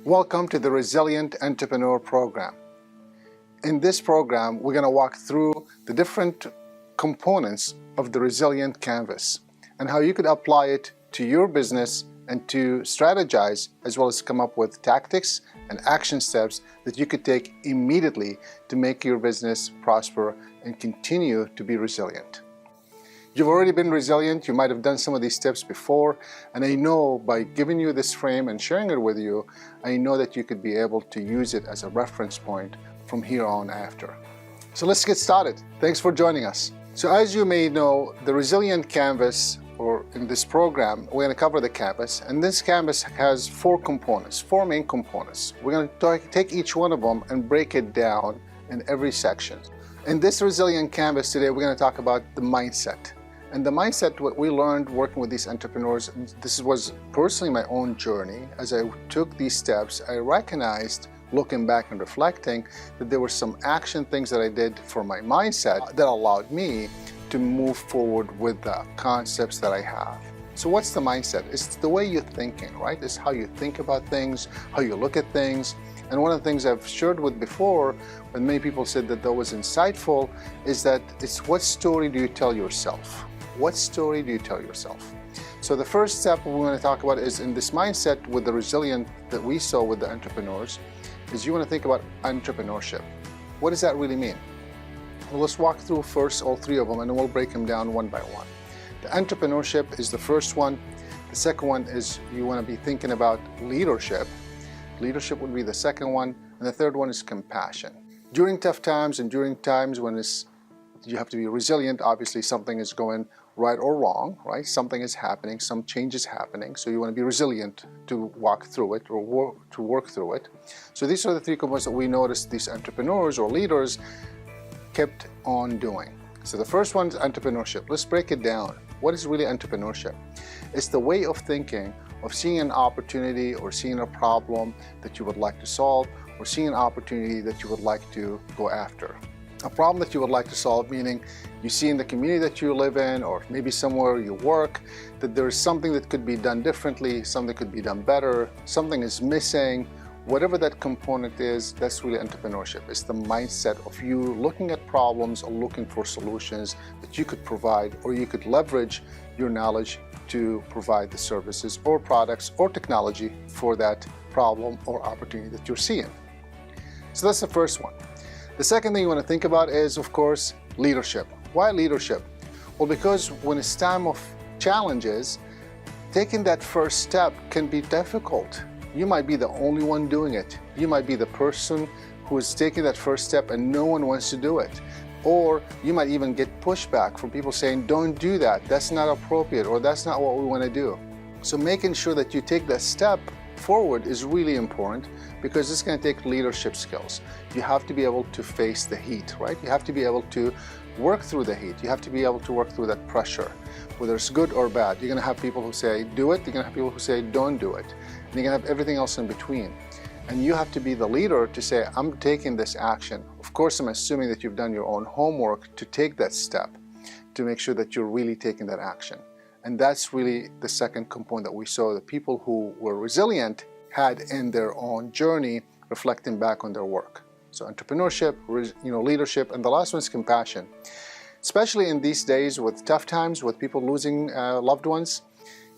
Welcome to the Resilient Entrepreneur Program. In this program, we're going to walk through the different components of the Resilient Canvas and how you could apply it to your business and to strategize as well as come up with tactics and action steps that you could take immediately to make your business prosper and continue to be resilient. You've already been resilient, you might have done some of these steps before, and I know by giving you this frame and sharing it with you, I know that you could be able to use it as a reference point from here on after. So let's get started. Thanks for joining us. So as you may know, the Resilient Canvas, or in this program, we're going to cover the canvas, and this canvas has four main components. We're going to take each one of them and break it down in every section. In this Resilient Canvas today, we're going to talk about the mindset. And the mindset, what we learned working with these entrepreneurs, this was personally my own journey. As I took these steps, I recognized, looking back and reflecting, that there were some action things that I did for my mindset that allowed me to move forward with the concepts that I have. So what's the mindset? It's the way you're thinking, right? It's how you think about things, how you look at things. And one of the things I've shared with before, when many people said that was insightful, is that it's what story do you tell yourself? What story do you tell yourself? So the first step we're going to talk about is in this mindset with the resilient that we saw with the entrepreneurs, is you want to think about entrepreneurship. What does that really mean? Well, let's walk through first all three of them and then we'll break them down one by one. The entrepreneurship is the first one. The second one is you want to be thinking about leadership. Leadership would be the second one. And the third one is compassion. During tough times and during times when you have to be resilient, obviously something is going right or wrong, right? Something is happening, some change is happening. So you want to be resilient to walk through it or work through it. So these are the three components that we noticed these entrepreneurs or leaders kept on doing. So the first one is entrepreneurship. Let's break it down. What is really entrepreneurship? It's the way of thinking of seeing an opportunity or seeing a problem that you would like to solve or seeing an opportunity that you would like to go after. A problem that you would like to solve, meaning you see in the community that you live in or maybe somewhere you work that there's something that could be done differently, something could be done better, something is missing. Whatever that component is, that's really entrepreneurship. It's the mindset of you looking at problems or looking for solutions that you could provide or you could leverage your knowledge to provide the services or products or technology for that problem or opportunity that you're seeing. So that's the first one. The second thing you want to think about is, of course, leadership. Why leadership? Well, because when it's time of challenges, taking that first step can be difficult. You might be the only one doing it. You might be the person who is taking that first step and no one wants to do it. Or you might even get pushback from people saying, don't do that, that's not appropriate, or that's not what we want to do. So making sure that you take that step forward is really important because it's going to take leadership skills. You have to be able to face the heat, right? You have to be able to work through the heat. You have to be able to work through that pressure, whether it's good or bad. You're going to have people who say, do it. You're going to have people who say, don't do it. And you're going to have everything else in between. And you have to be the leader to say, I'm taking this action. Of course, I'm assuming that you've done your own homework to take that step to make sure that you're really taking that action. And that's really the second component that we saw the people who were resilient had in their own journey, reflecting back on their work. So entrepreneurship, leadership, and the last one is compassion. Especially in these days with tough times, with people losing loved ones,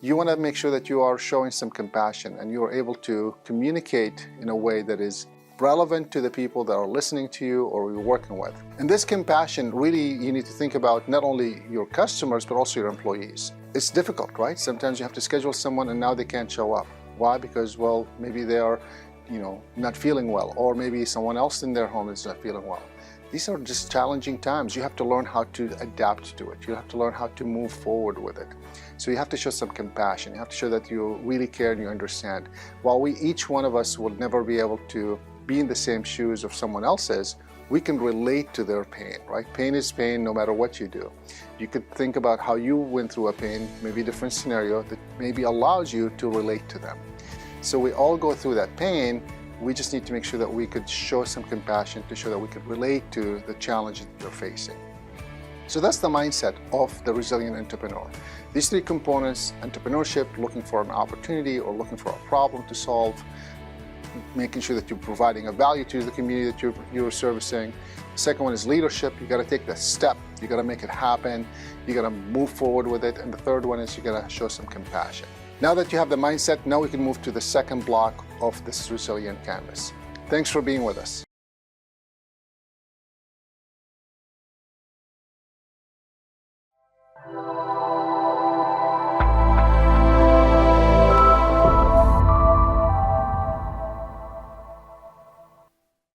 you want to make sure that you are showing some compassion and you are able to communicate in a way that is relevant to the people that are listening to you or you're working with. And this compassion, really, you need to think about not only your customers, but also your employees. It's difficult, right? Sometimes you have to schedule someone and now they can't show up. Why? Because, well, maybe they are, not feeling well, or maybe someone else in their home is not feeling well. These are just challenging times. You have to learn how to adapt to it. You have to learn how to move forward with it. So you have to show some compassion. You have to show that you really care and you understand. While each one of us will never be able to be in the same shoes of someone else's, we can relate to their pain, right? Pain is pain no matter what you do. You could think about how you went through a pain, maybe a different scenario that maybe allows you to relate to them. So we all go through that pain. We just need to make sure that we could show some compassion to show that we could relate to the challenge that they're facing. So that's the mindset of the resilient entrepreneur. These three components: entrepreneurship, looking for an opportunity or looking for a problem to solve; making sure that you're providing a value to the community that you're servicing. The second one is leadership. You got to take the step. You got to make it happen. You got to move forward with it. And the third one is you got to show some compassion. Now that you have the mindset, now we can move to the second block of this resilient canvas. Thanks for being with us.